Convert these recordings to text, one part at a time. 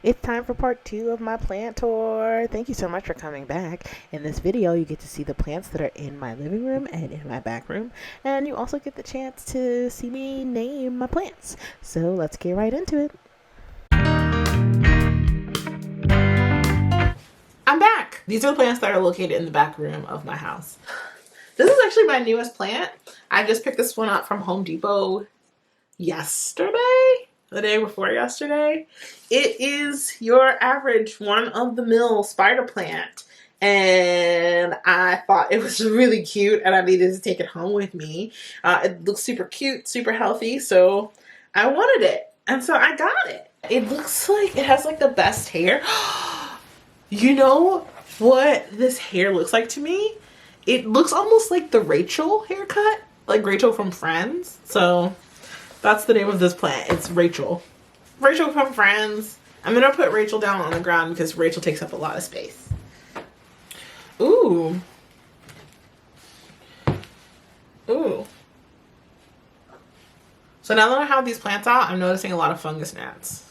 It's time for part 2 of my plant tour. Thank you so much for coming back. In this video, you get to see the plants that are in my living room and in my back room, and you also get the chance to see me name my plants. So let's get right into it. I'm back! These are the plants that are located in the back room of my house. This is actually my newest plant. I just picked this one up from Home Depot yesterday, the day before yesterday. It is your average one-of-the-mill spider plant, and I thought it was really cute and I needed to take it home with me. It looks super cute, super healthy, so I wanted it, and so I got it. It looks like it has like the best hair. You know what this hair looks like to me? It looks almost like the Rachel haircut, like Rachel from Friends. So that's the name of this plant. It's Rachel. Rachel from Friends. I'm gonna put Rachel down on the ground because Rachel takes up a lot of space. Ooh. Ooh. So now that I have these plants out, I'm noticing a lot of fungus gnats.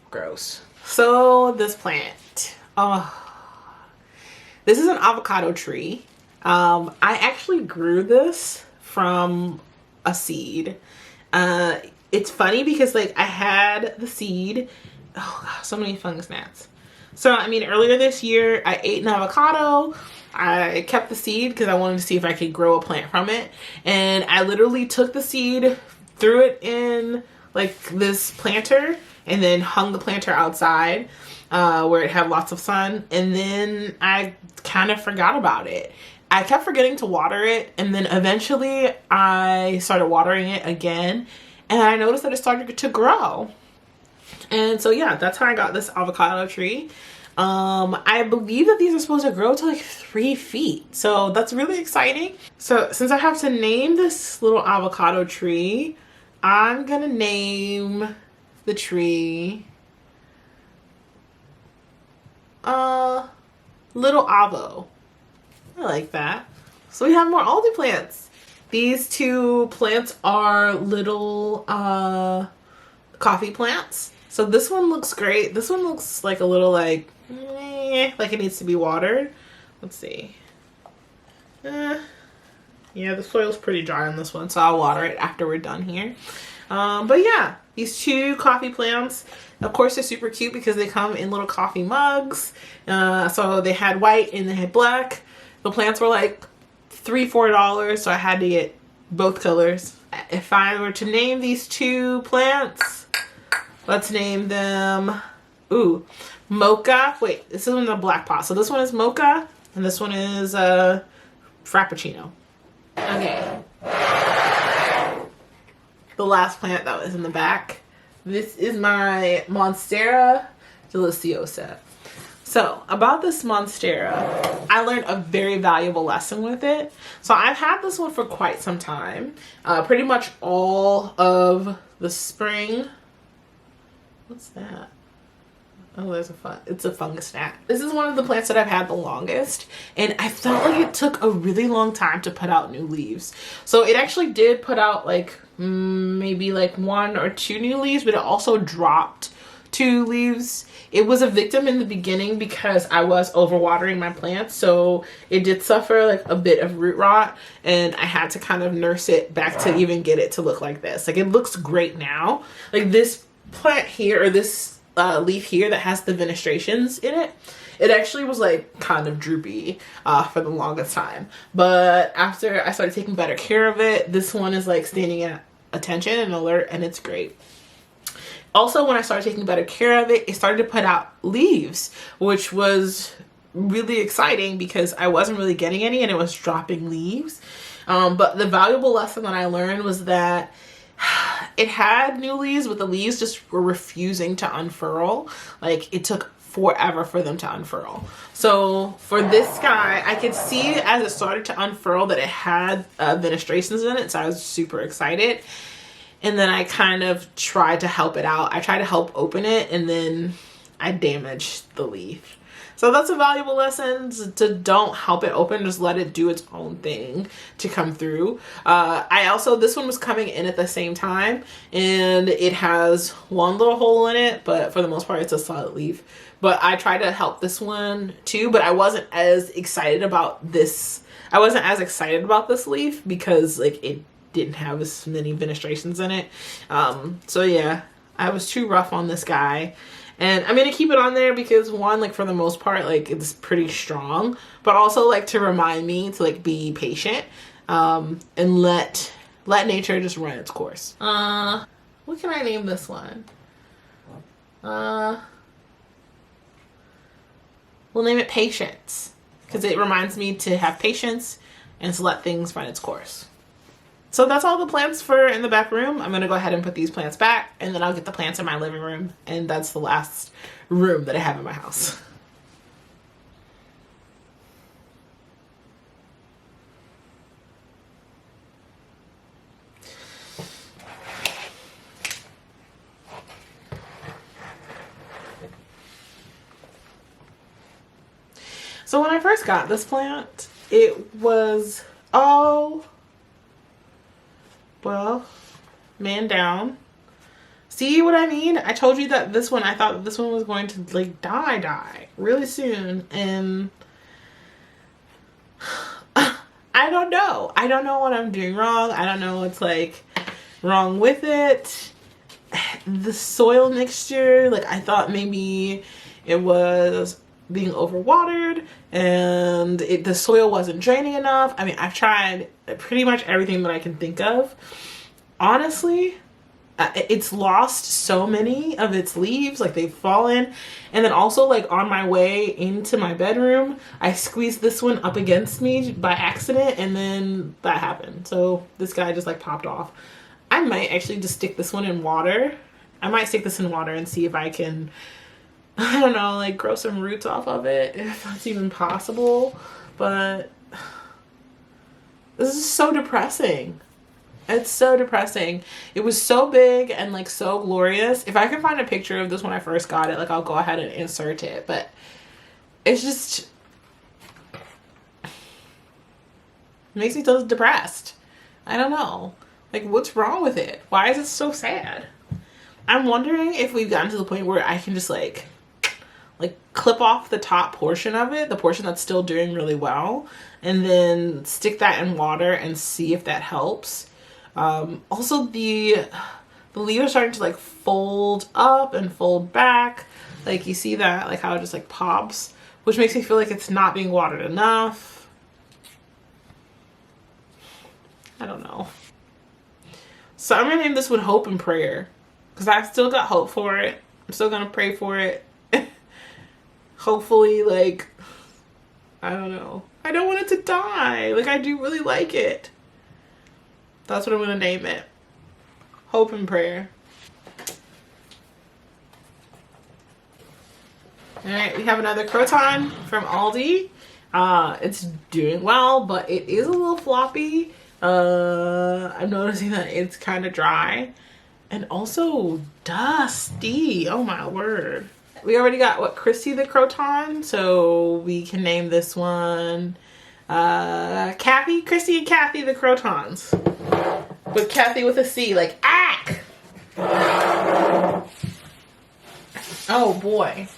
Gross. So this plant. This is an avocado tree. I actually grew this from a seed. It's funny because like I had the seed. Oh gosh, so many fungus gnats. So I mean, earlier this year I ate an avocado. I kept the seed because I wanted to see if I could grow a plant from it. And I literally took the seed, threw it in like this planter, and then hung the planter outside where it had lots of sun. And then I kind of forgot about it. I kept forgetting to water it, and then eventually I started watering it again, and I noticed that it started to grow. And so yeah, that's how I got this avocado tree. I believe that these are supposed to grow to like 3 feet, so that's really exciting. So since I have to name this little avocado tree, I'm gonna name the tree Little Avo. I like that. So we have more Aldi plants. These two plants are little coffee plants. So this one looks great. This one looks like a little like it needs to be watered. Let's see. Yeah, the soil's pretty dry on this one, so I'll water it after we're done here. But yeah, these two coffee plants, of course, they're super cute because they come in little coffee mugs. So they had white and they had black. The plants were like $3-4, so I had to get both colors. If I were to name these two plants, let's name them, Mocha. Wait, this is in the black pot. So this one is Mocha, and this one is Frappuccino. Okay. The last plant that was in the back. This is my Monstera Delicio. So about this Monstera, I learned a very valuable lesson with it. So I've had this one for quite some time, pretty much all of the spring. What's that? Oh, it's a fungus gnat. This is one of the plants that I've had the longest, and I felt like it took a really long time to put out new leaves. So it actually did put out like maybe like 1 or 2 new leaves, but it also dropped 2 leaves. It was a victim in the beginning because I was overwatering my plants, so it did suffer like a bit of root rot, and I had to kind of nurse it back to even get it to look like this. Like, it looks great now. Like this plant here, or this leaf here that has the fenestrations in it, it actually was like kind of droopy for the longest time. But after I started taking better care of it, this one is like standing at attention and alert, and it's great. Also, when I started taking better care of it, it started to put out leaves, which was really exciting because I wasn't really getting any and it was dropping leaves. But the valuable lesson that I learned was that it had new leaves, but the leaves just were refusing to unfurl. Like, it took forever for them to unfurl. So for this guy, I could see as it started to unfurl that it had fenestrations in it, so I was super excited. And then I kind of tried to help it out. I tried to help open it, and then I damaged the leaf. So that's a valuable lesson, to don't help it open, just let it do its own thing to come through. I also, this one was coming in at the same time, and it has one little hole in it, but for the most part it's a solid leaf. But I tried to help this one too, but I wasn't as excited about this. I wasn't as excited about this leaf because like it didn't have as many fenestrations in it. So yeah, I was too rough on this guy. And I'm going to keep it on there because one, like for the most part, like it's pretty strong, but also like to remind me to like be patient, and let nature just run its course. What can I name this one? We'll name it Patience, because it reminds me to have patience and to let things run its course. So that's all the plants for in the back room. I'm gonna go ahead and put these plants back, and then I'll get the plants in my living room, and that's the last room that I have in my house. So when I first got this plant, it was, oh, well, man down. See what I mean? I told you that this one, I thought this one was going to like die really soon. And I don't know. I don't know what I'm doing wrong. I don't know what's like wrong with it. The soil mixture, like I thought maybe it was being overwatered and the soil wasn't draining enough. I mean, I've tried pretty much everything that I can think of. Honestly, it's lost so many of its leaves, like they've fallen. And then also like on my way into my bedroom, I squeezed this one up against me by accident, and then that happened. So this guy just like popped off. I might actually just stick this one in water. I might stick this in water and see if I can, I don't know, like grow some roots off of it, if that's even possible. But this is so depressing. It's so depressing. It was so big and like so glorious. If I can find a picture of this when I first got it, like I'll go ahead and insert it. But it's just makes me so depressed. I don't know. Like, what's wrong with it? Why is it so sad? I'm wondering if we've gotten to the point where I can just like clip off the top portion of it, the portion that's still doing really well, and then stick that in water and see if that helps. Also the leaves are starting to like fold up and fold back. Like you see that, like how it just like pops, which makes me feel like it's not being watered enough. I don't know. So I'm gonna name this one Hope and Prayer, because I've still got hope for it. I'm still gonna pray for it. Hopefully, like, I don't know. I don't want it to die. Like, I do really like it. That's what I'm gonna name it. Hope and Prayer. Alright, we have another croton from Aldi. It's doing well, but it is a little floppy. I'm noticing that it's kind of dry and also dusty. Oh my word. We already got what, Christy the Croton, so we can name this one Kathy, Christy and Kathy the Crotons. With Kathy with a C, like ack. Oh boy.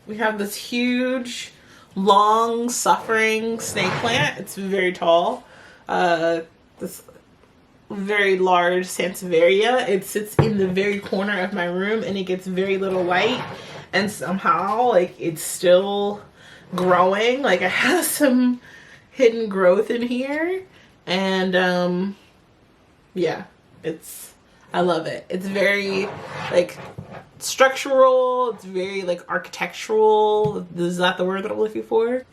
We have this huge, long, suffering snake plant. It's very tall. This very large Sansevieria. It sits in the very corner of my room and it gets very little light, and somehow like it's still growing. Like it has some hidden growth in here, and yeah, I love it. It's very like structural, it's very like architectural. Is that the word that I'm looking for?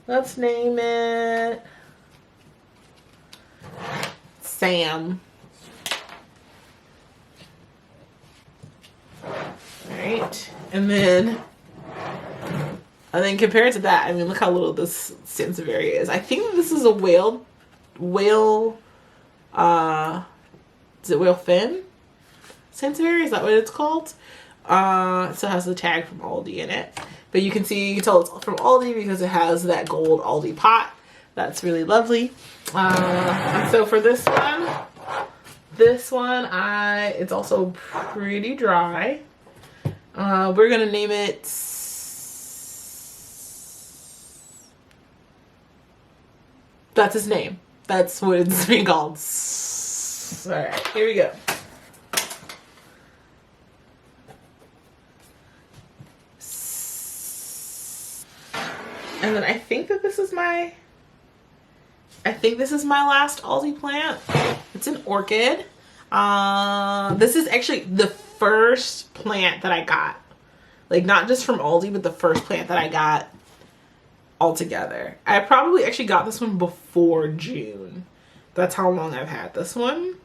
Let's name it Sam. Alright, and then compared to that, I mean, look how little this Sansevieria is. I think this is a whale, is it whale fin? Sansevieria, is that what it's called? It still has the tag from Aldi in it. But you can see, you can tell it's from Aldi because it has that gold Aldi pot. That's really lovely. And so for this one, it's also pretty dry. We're gonna name it, that's his name. That's what it's being called. Alright, here we go. And then I think this is my last Aldi plant. It's an orchid. This is actually the first plant that I got. Like, not just from Aldi, but the first plant that I got altogether. I probably actually got this one before June. That's how long I've had this one.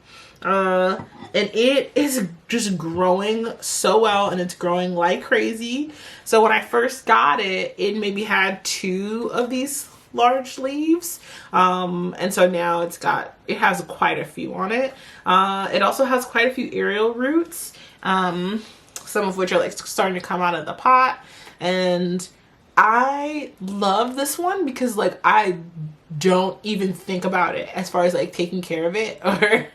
And it is just growing so well, and it's growing like crazy. So when I first got it, it maybe had 2 of these large leaves, and so now it has quite a few on it. It also has quite a few aerial roots, some of which are like starting to come out of the pot, and I love this one because like I don't even think about it as far as like taking care of it, or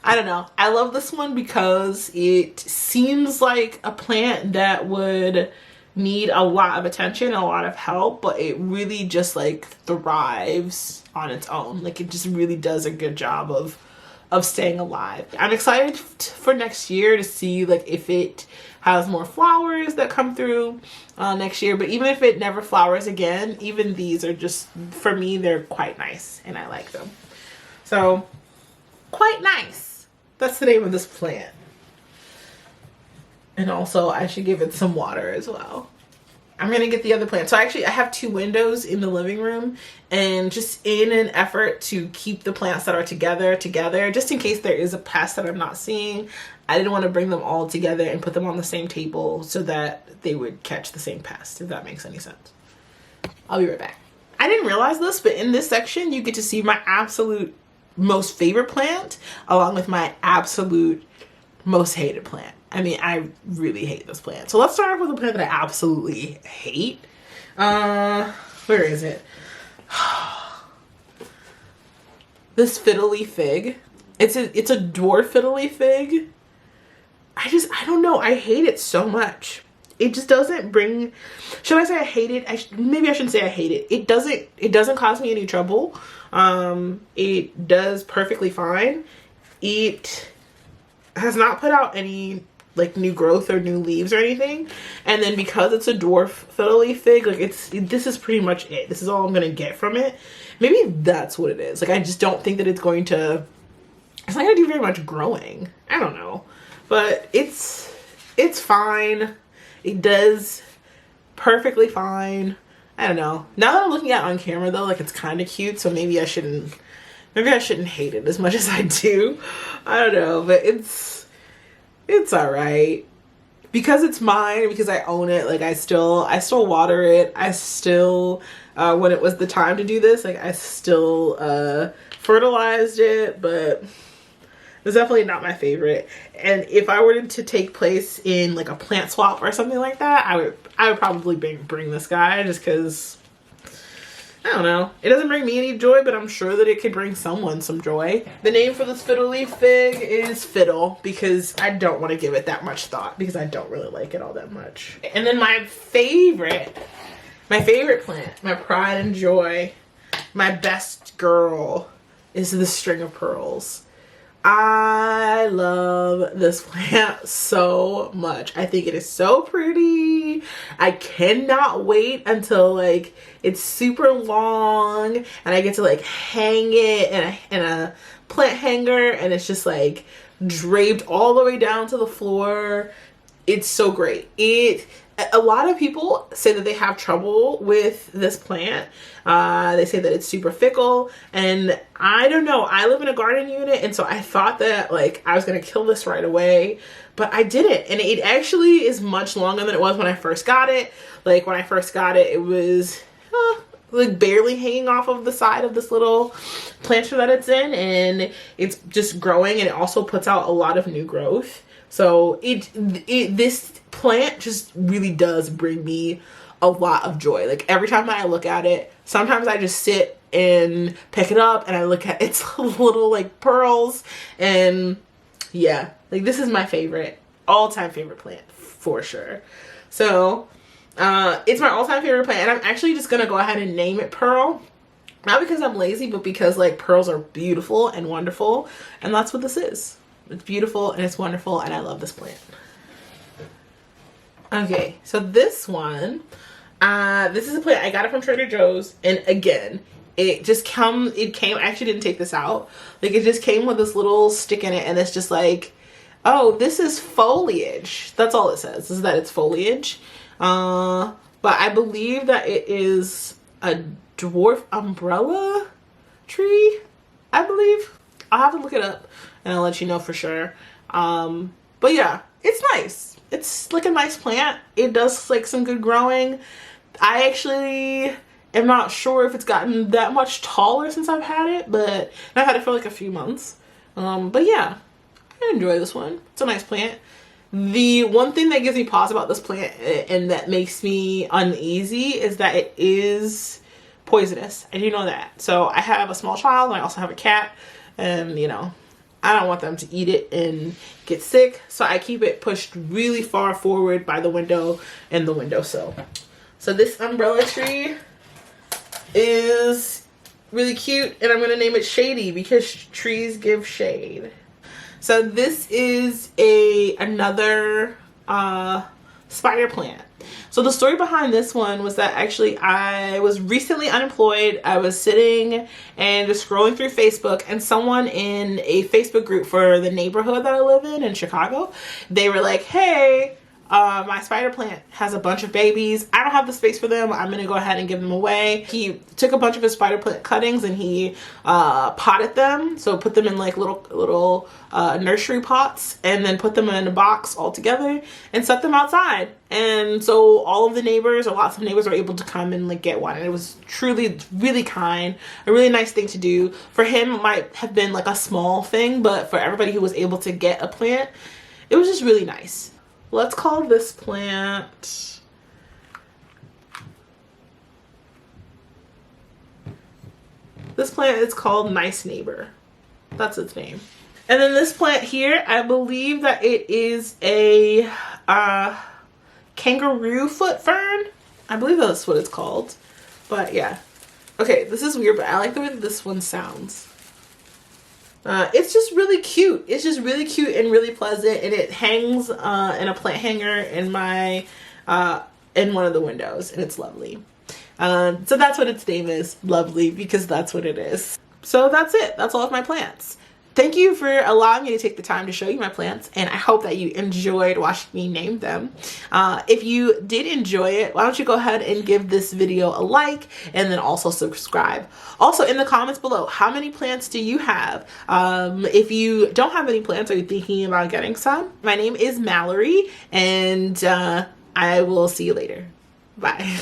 I don't know. I love this one because it seems like a plant that would need a lot of attention and a lot of help, but it really just like thrives on its own. Like, it just really does a good job of staying alive. I'm excited for next year to see like if it has more flowers that come through next year. But even if it never flowers again, even these are just, for me, they're quite nice and I like them. So, quite nice. That's the name of this plant. And also I should give it some water as well. I'm gonna get the other plant. So actually I have 2 windows in the living room, and just in an effort to keep the plants that are together, just in case there is a pest that I'm not seeing, I didn't want to bring them all together and put them on the same table so that they would catch the same pest, if that makes any sense. I'll be right back. I didn't realize this, but in this section you get to see my absolute most favorite plant along with my absolute most hated plant. I mean, I really hate this plant. So let's start off with a plant that I absolutely hate. Where is it? This Fiddle Leaf Fig. It's a dwarf Fiddle Leaf Fig. I don't know. I hate it so much. It just doesn't bring, should I say I hate it? Maybe I shouldn't say I hate it. It doesn't cause me any trouble. It does perfectly fine. It has not put out any like new growth or new leaves or anything, and then because it's a dwarf Fiddle Leaf Fig, like this is pretty much it. This is all I'm gonna get from it. Maybe that's what it is. Like, I just don't think that it's not gonna do very much growing. I don't know, but it's fine. It does perfectly fine. I don't know. Now that I'm looking at it on camera though, like, it's kind of cute, so maybe I shouldn't hate it as much as I do. I don't know, but it's alright. Because it's mine, because I own it, like, I still water it. I still, when it was the time to do this, like, I still fertilized it, but it's definitely not my favorite. And if I were to take place in like a plant swap or something like that, I would probably bring this guy, just because, I don't know. It doesn't bring me any joy, but I'm sure that it could bring someone some joy. The name for this Fiddle Leaf Fig is Fiddle, because I don't want to give it that much thought, because I don't really like it all that much. And then my favorite plant, my pride and joy, my best girl, is the String of Pearls. I love this plant so much. I think it is so pretty. I cannot wait until like it's super long and I get to like hang it in a plant hanger, and it's just like draped all the way down to the floor. It's so great. A lot of people say that they have trouble with this plant. They say that it's super fickle, and I don't know. I live in a garden unit, and so I thought that like I was gonna kill this right away, but I didn't. And it actually is much longer than it was when I first got it. Like, when I first got it, it was like barely hanging off of the side of this little planter that it's in, and it's just growing, and it also puts out a lot of new growth, So this plant just really does bring me a lot of joy. Like every time I look at it, sometimes I just sit and pick it up and I look at its little like pearls, and yeah, like this is my favorite, all-time favorite plant for sure. So it's my all-time favorite plant, and I'm actually just gonna go ahead and name it Pearl. Not because I'm lazy, but because like pearls are beautiful and wonderful, and that's what this is. It's beautiful and it's wonderful, and I love this plant. Okay, so this one, this is a plant, I got it from Trader Joe's, and again, it came, I actually didn't take this out. Like it just came with this little stick in it, and it's just like, oh, this is foliage. That's all it says, is that it's foliage. But I believe that it is a dwarf umbrella tree, I believe. I'll have to look it up and I'll let you know for sure. But yeah, it's nice. It's like a nice plant. It does like some good growing. I actually am not sure if it's gotten that much taller since I've had it, but I've had it for like a few months. But yeah, I enjoy this one. It's a nice plant. The one thing that gives me pause about this plant and that makes me uneasy is that it is poisonous. I do know that. So I have a small child and I also have a cat, and you know, I don't want them to eat it and get sick. So I keep it pushed really far forward by the window and the windowsill. So this umbrella tree is really cute, and I'm going to name it Shady because trees give shade. So this is another spider plant. So the story behind this one was that actually I was recently unemployed. I was sitting and just scrolling through Facebook, and someone in a Facebook group for the neighborhood that I live in Chicago, they were like, hey, my spider plant has a bunch of babies. I don't have the space for them. I'm gonna go ahead and give them away. He took a bunch of his spider plant cuttings and he potted them. So put them in like little nursery pots, and then put them in a box all together and set them outside. And so all of the neighbors, or lots of neighbors, were able to come and like get one. And it was truly really kind, a really nice thing to do. For him, it might have been like a small thing, but for everybody who was able to get a plant, it was just really nice. Let's call this plant, is called Nice Neighbor. That's its name. And then this plant here, I believe that it is a kangaroo foot fern. I believe that's what it's called. But yeah. Okay, this is weird, but I like the way that this one sounds. It's just really cute. It's just really cute and really pleasant, and it hangs in a plant hanger in my in one of the windows, and it's lovely. So that's what its name is, lovely, because that's what it is. So that's it. That's all of my plants. Thank you for allowing me to take the time to show you my plants, and I hope that you enjoyed watching me name them. If you did enjoy it, why don't you go ahead and give this video a like, and then also subscribe. Also, in the comments below, how many plants do you have? If you don't have any plants, are you thinking about getting some? My name is Mallory, and I will see you later. Bye.